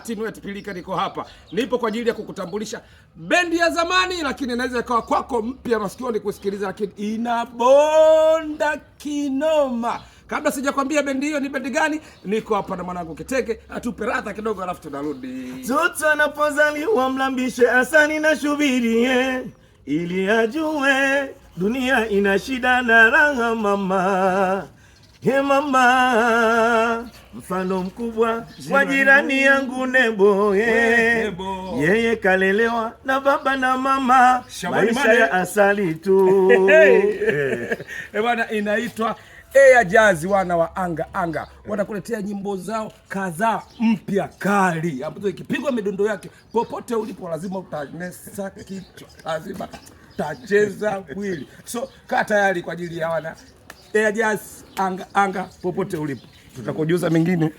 Timu ya Tipilika niko hapa. Nipo kwa ajili ya kukutambulisha bendi ya zamani, lakini inaweza ikawa kwako mpya masikioni kusikiliza, lakini inabonda kinoma. Kabla sijakwambia bendi hiyo ni bendi gani, niko hapa na mwanangu Kiteke, atupe radha kidogo alafu tunarudi. Mtoto anapozaliwa mlambishe asali na shubiri, ili ajue dunia ina shida na raha mama. He mama, mfano mkubwa wa jirani yangu Nebo, yeye kalelewa na baba na mama, maisha ya asali tu. Bwana, inaitwa Air Jazz, wana wa anga wanakuletea nyimbo zao kadhaa mpya kali, ambazo ikipigwa midundo yake popote ulipo lazima utanesa kichwa, lazima tacheza mwili. So kaa tayari kwa ajili ya wana Air Jazz anga popote ulipo, tutakujuza mengine.